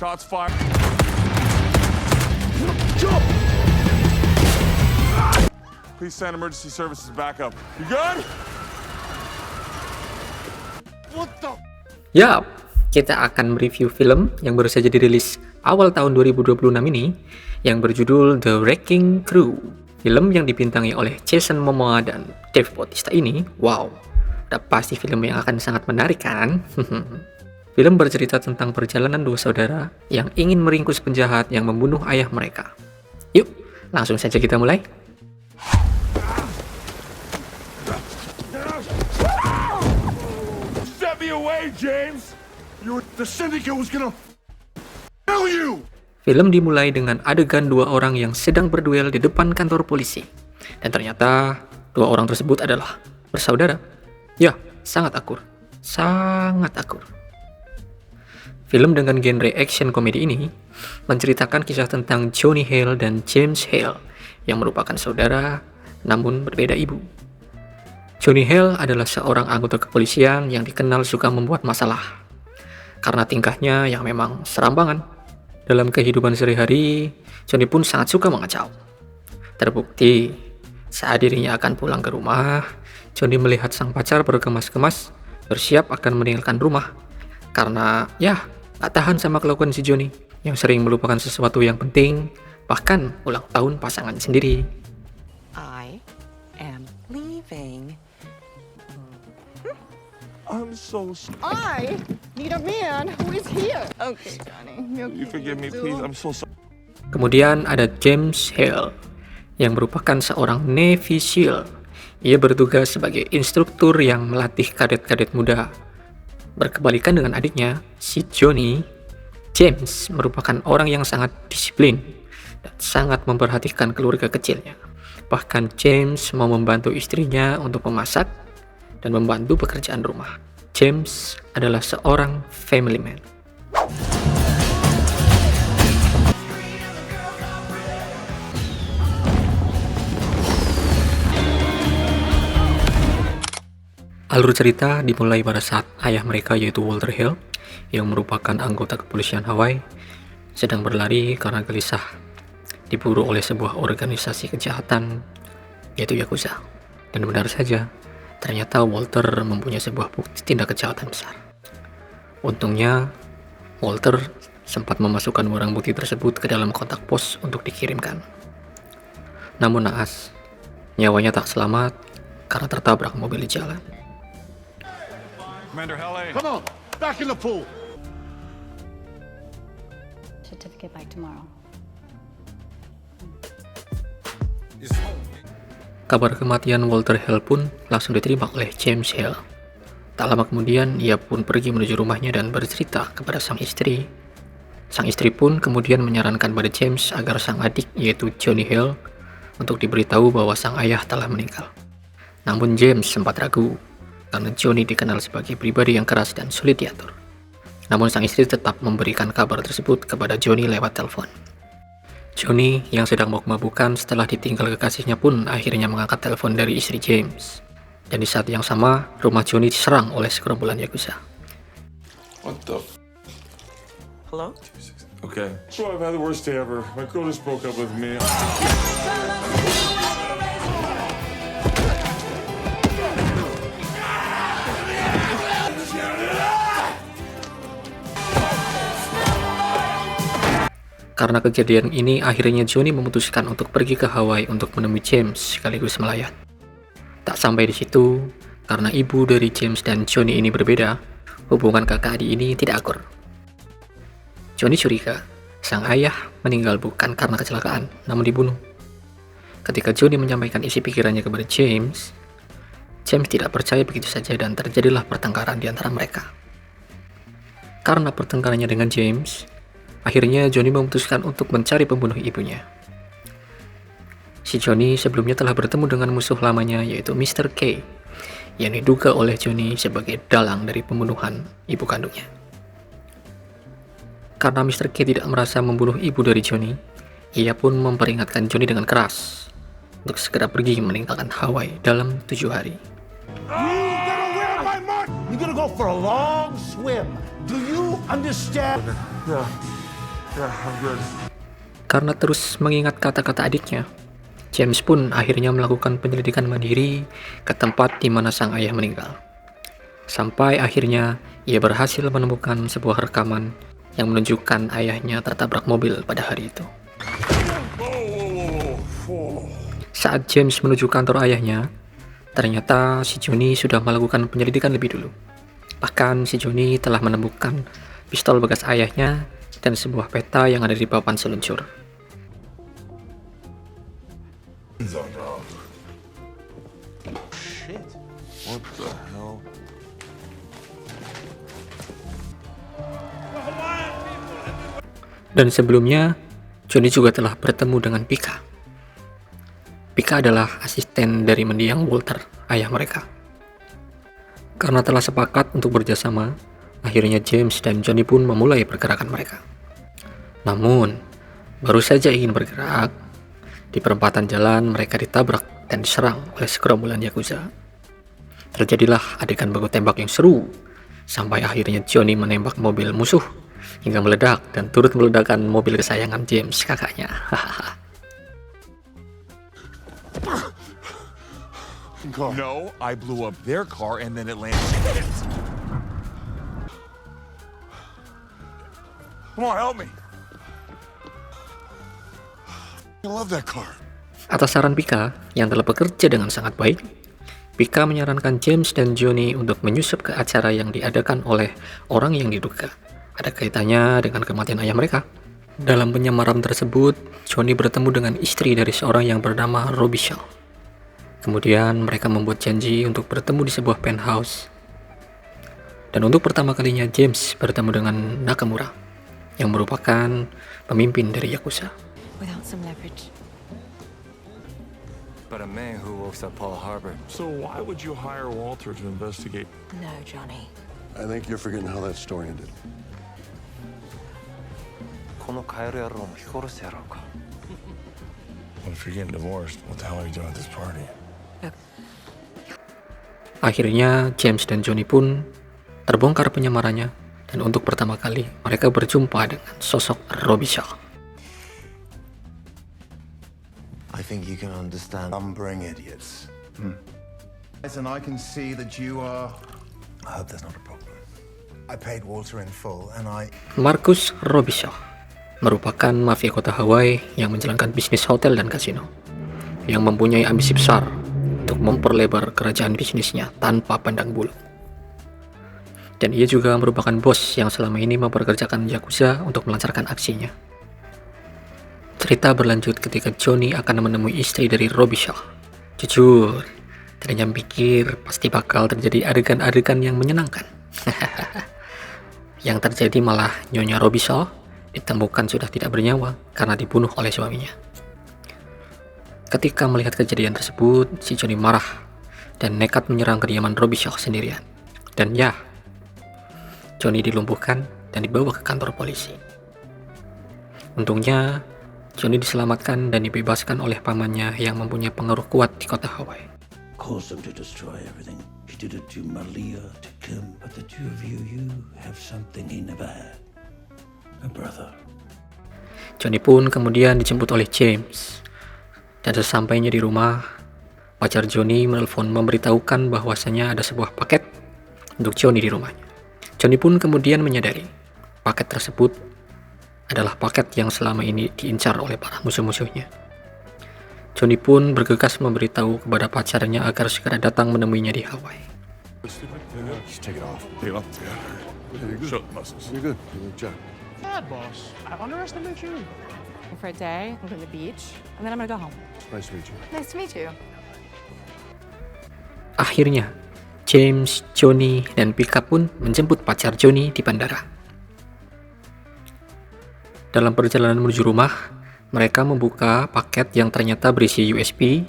Shots fired. Please send emergency services backup. You good? What the? Yap, kita akan mereview film yang baru saja dirilis awal tahun 2026 ini yang berjudul The Wrecking Crew. Film yang dibintangi oleh Jason Momoa dan Dave Bautista ini, wow, udah pasti film yang akan sangat menarik kan? Film bercerita tentang perjalanan dua saudara yang ingin meringkus penjahat yang membunuh ayah mereka. Yuk, langsung saja kita mulai. Set me away, James. The syndicate was gonna kill you. Film dimulai dengan adegan dua orang yang sedang berduel di depan kantor polisi. Dan ternyata dua orang tersebut adalah bersaudara. Ya, sangat akur. Sangat akur. Film dengan genre action komedi ini menceritakan kisah tentang Johnny Hale dan James Hale yang merupakan saudara namun berbeda ibu. Johnny Hale adalah seorang anggota kepolisian yang dikenal suka membuat masalah karena tingkahnya yang memang serampangan. Dalam kehidupan sehari-hari, Johnny pun sangat suka mengacau. Terbukti, saat dirinya akan pulang ke rumah, Johnny melihat sang pacar bergemas-gemas, bersiap akan meninggalkan rumah. Karena, ya, gak tahan sama kelakuan si Johnny, yang sering melupakan sesuatu yang penting, bahkan ulang tahun pasangan sendiri. I am leaving. I'm so I need a man who is here. Okay, Johnny. You forgive me, please. I'm so sorry. Kemudian ada James Hale, yang merupakan seorang Navy SEAL. Ia bertugas sebagai instruktur yang melatih kadet-kadet muda. Berkebalikan dengan adiknya, si Johnny, James merupakan orang yang sangat disiplin dan sangat memperhatikan keluarga kecilnya. Bahkan James mau membantu istrinya untuk memasak dan membantu pekerjaan rumah. James adalah seorang family man. Alur cerita dimulai pada saat ayah mereka yaitu Walter Hill, yang merupakan anggota kepolisian Hawaii, sedang berlari karena gelisah diburu oleh sebuah organisasi kejahatan yaitu Yakuza. Dan benar saja, ternyata Walter mempunyai sebuah bukti tindak kejahatan besar. Untungnya, Walter sempat memasukkan barang bukti tersebut ke dalam kotak pos untuk dikirimkan. Namun naas, nyawanya tak selamat karena tertabrak mobil di jalan. Commander Halle. Come on, back in the pool. Certificate by tomorrow. Kabar kematian Walter Hill pun langsung diterima oleh James Hill. Tak lama kemudian, ia pun pergi menuju rumahnya dan bercerita kepada sang istri. Sang istri pun kemudian menyarankan pada James agar sang adik, yaitu Johnny Hill, untuk diberitahu bahwa sang ayah telah meninggal. Namun James sempat ragu, karena Johnny dikenal sebagai pribadi yang keras dan sulit diatur. Namun sang istri tetap memberikan kabar tersebut kepada Johnny lewat telepon. Johnny yang sedang mabuk-mabukan setelah ditinggal kekasihnya pun akhirnya mengangkat telepon dari istri James. Dan di saat yang sama, rumah Johnny diserang oleh segerombolan Yakuza. What the? Hello? Okay. So I've had the worst day ever. My girl just broke up with me. Karena kejadian ini, akhirnya Johnny memutuskan untuk pergi ke Hawaii untuk menemui James sekaligus melayat. Tak sampai di situ, karena ibu dari James dan Johnny ini berbeda, hubungan kakak adik ini tidak akur. Johnny curiga, sang ayah meninggal bukan karena kecelakaan, namun dibunuh. Ketika Johnny menyampaikan isi pikirannya kepada James, James tidak percaya begitu saja dan terjadilah pertengkaran di antara mereka. Karena pertengkarannya dengan James, akhirnya Johnny memutuskan untuk mencari pembunuh ibunya. Si Johnny sebelumnya telah bertemu dengan musuh lamanya yaitu Mr. K, yang diduga oleh Johnny sebagai dalang dari pembunuhan ibu kandungnya. Karena Mr. K tidak merasa membunuh ibu dari Johnny, ia pun memperingatkan Johnny dengan keras untuk segera pergi meninggalkan Hawaii dalam 7 hari. You're gonna go for a long swim. Do you understand? Yeah. Yeah, I'm good. Karena terus mengingat kata-kata adiknya, James pun akhirnya melakukan penyelidikan mandiri ke tempat di mana sang ayah meninggal. Sampai akhirnya ia berhasil menemukan sebuah rekaman yang menunjukkan ayahnya tertabrak mobil pada hari itu. Saat James menuju kantor ayahnya, ternyata si Johnny sudah melakukan penyelidikan lebih dulu. Bahkan si Johnny telah menemukan pistol bekas ayahnya dan sebuah peta yang ada di papan seluncur. Shit. What the hell? Dan sebelumnya, Johnny juga telah bertemu dengan Pika. Pika adalah asisten dari mendiang Walter, ayah mereka. Karena telah sepakat untuk berjasama, akhirnya James dan Johnny pun memulai pergerakan mereka. Namun, baru saja ingin bergerak, di perempatan jalan mereka ditabrak dan diserang oleh segerombolan Yakuza. Terjadilah adegan baku tembak yang seru, sampai akhirnya Johnny menembak mobil musuh hingga meledak dan turut meledakkan mobil kesayangan James, kakaknya. No, I blew up their car and then it landed. Come on, help me. I love that car. Atas saran Pika yang telah bekerja dengan sangat baik, Pika menyarankan James dan Johnny untuk menyusup ke acara yang diadakan oleh orang yang diduga ada kaitannya dengan kematian ayah mereka. Dalam penyamaran tersebut, Johnny bertemu dengan istri dari seorang yang bernama Robbie Shaw. Kemudian mereka membuat janji untuk bertemu di sebuah penthouse. Dan untuk pertama kalinya James bertemu dengan Nakamura, yang merupakan pemimpin dari Yakuza. Without some leverage. But a man who works at Pearl Harbor. So why would you hire Walter to investigate? No, Johnny. I think you're forgetting how that story ended. このカエル野郎も引き殺してやろうか。 Well, if you're getting divorced, what the hell are you doing at this party? Akhirnya James dan Johnny pun terbongkar penyamarannya, dan untuk pertama kali mereka berjumpa dengan sosok Robbie Shaw. I think you can understand. Lumbering idiots. And I can see that you are. I hope that's not a problem. I paid Walter in full, and Marcus Robbie Shaw merupakan mafia kota Hawaii yang menjalankan bisnis hotel dan kasino, yang mempunyai ambisi besar untuk memperlebar kerajaan bisnisnya tanpa pandang bulu. Dan ia juga merupakan bos yang selama ini memperkerjakan Yakuza untuk melancarkan aksinya. Cerita berlanjut ketika Johnny akan menemui istri dari Robbie Shaw. Jujur, tadinya pikir pasti bakal terjadi adegan-adegan yang menyenangkan. Yang terjadi malah Nyonya Robbie Shaw ditemukan sudah tidak bernyawa karena dibunuh oleh suaminya. Ketika melihat kejadian tersebut, si Johnny marah dan nekat menyerang kediaman Robbie Shaw sendirian. Dan ya, Johnny dilumpuhkan dan dibawa ke kantor polisi. Untungnya, Johnny diselamatkan dan dibebaskan oleh pamannya yang mempunyai pengaruh kuat di kota Hawaii. Caused them to destroy everything. He did it to Malia, to Kim, but the two of you have something he never had. A brother. Johnny pun kemudian dijemput oleh James. Dan sesampainya di rumah, pacar Johnny menelpon memberitahukan bahwasanya ada sebuah paket untuk Johnny di rumahnya. Johnny pun kemudian menyadari paket tersebut adalah paket yang selama ini diincar oleh para musuh-musuhnya. Johnny pun bergegas memberitahu kepada pacarnya agar segera datang menemuinya di Hawaii. Just take it off. Take it off. Yeah. Show the muscles. you're good. Good job. Bad boss. I underestimate you. For a day, I'm going to the beach, and then I'm going to go home. Nice to meet you. Nice to meet you. Akhirnya, James, Johnny, dan Pika pun menjemput pacar Johnny di bandara. Dalam perjalanan menuju rumah, mereka membuka paket yang ternyata berisi USB,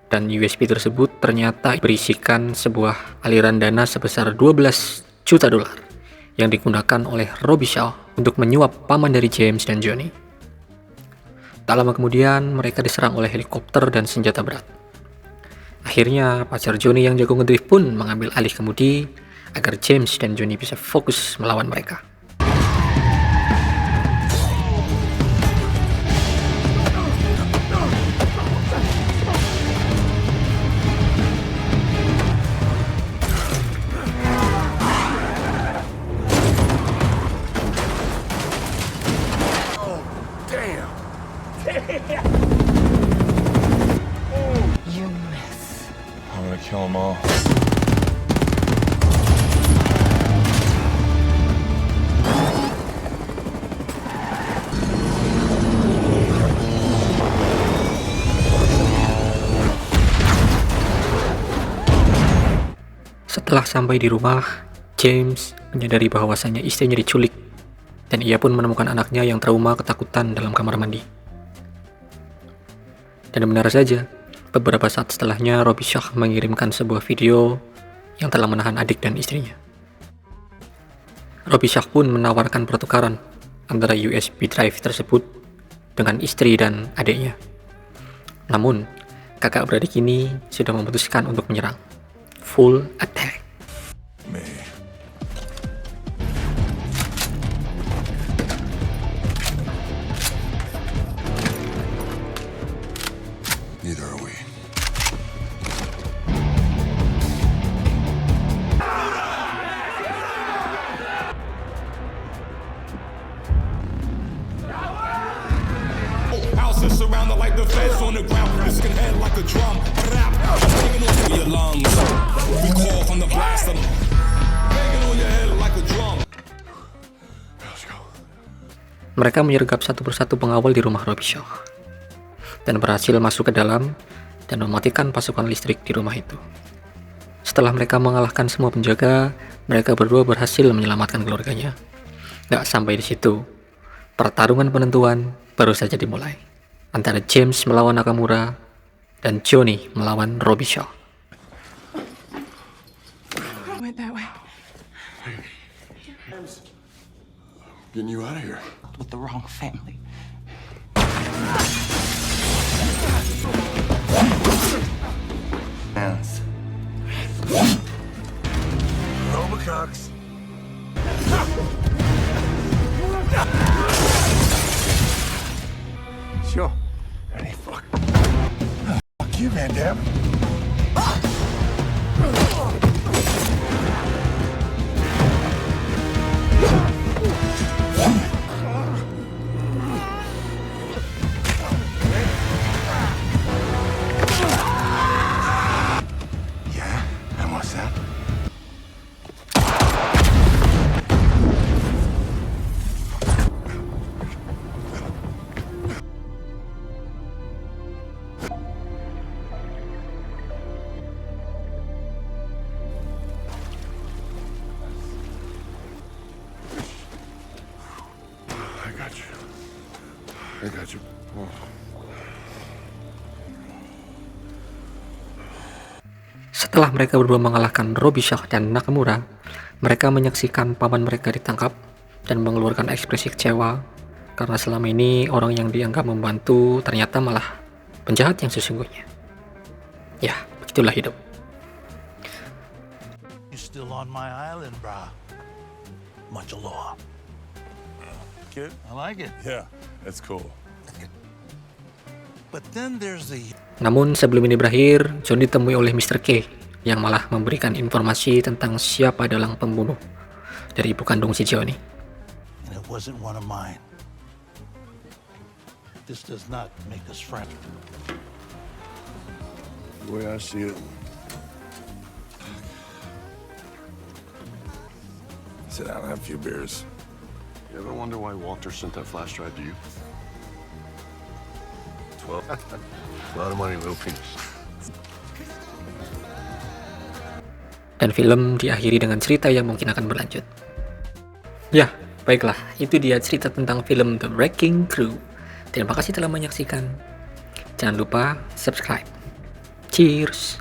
dan USB tersebut ternyata berisikan sebuah aliran dana sebesar 12 juta dolar yang digunakan oleh Robbie Shaw untuk menyuap paman dari James dan Johnny. Tak lama kemudian, mereka diserang oleh helikopter dan senjata berat. Akhirnya, pacar Johnny yang jago ngedrift pun mengambil alih kemudi agar James dan Johnny bisa fokus melawan mereka. kill them all. Setelah sampai di rumah, James menyadari bahwasannya istrinya diculik, dan ia pun menemukan anaknya yang trauma ketakutan dalam kamar mandi. Dan benar saja, beberapa saat setelahnya Robichaud mengirimkan sebuah video yang telah menahan adik dan istrinya. Robichaud pun menawarkan pertukaran antara USB drive tersebut dengan istri dan adiknya. Namun, kakak beradik ini sudah memutuskan untuk menyerang. Full attack. Me. Neither are we. Houses surrounded like the feds on the ground. This can head like a drum. Rap, banging on your lungs. We call from the blast of banging on your head like a drum. Let's go. Mereka menyergap satu persatu pengawal di rumah Robichaud dan berhasil masuk ke dalam dan mematikan pasukan listrik di rumah itu. Setelah mereka mengalahkan semua penjaga, mereka berdua berhasil menyelamatkan keluarganya. Gak sampai di situ, pertarungan penentuan baru saja dimulai antara James melawan Nakamura dan Johnny melawan Robichaud. Went that way. Getting you out of here. With the wrong family. Hands. Robocox. Sure. Any fuck. Fuck you, Van Damme. Yeah? And what's that? I got you. Oh. Setelah mereka berdua mengalahkan Robichaud dan Nakamura, mereka menyaksikan paman mereka ditangkap dan mengeluarkan ekspresi kecewa karena selama ini orang yang dianggap membantu ternyata malah penjahat yang sesungguhnya. Ya, begitulah hidup. You still on my island, brah? Much aloha. Kid? I like it. Yeah, that's cool. But then there's the... Namun sebelum ini berakhir, John ditemui oleh Mr. K yang malah memberikan informasi tentang siapa dalang pembunuh dari ibu kandung si Johnny. And it wasn't one of mine. This does not make us friends. The way I see it, Sit down and have a few beers. you ever wonder why Walter sent that flash drive to you? 12. A lot of money, little penis. Dan film diakhiri dengan cerita yang mungkin akan berlanjut. Ya, baiklah, itu dia cerita tentang film The Wrecking Crew. Terima kasih telah menyaksikan. Jangan lupa subscribe. Cheers!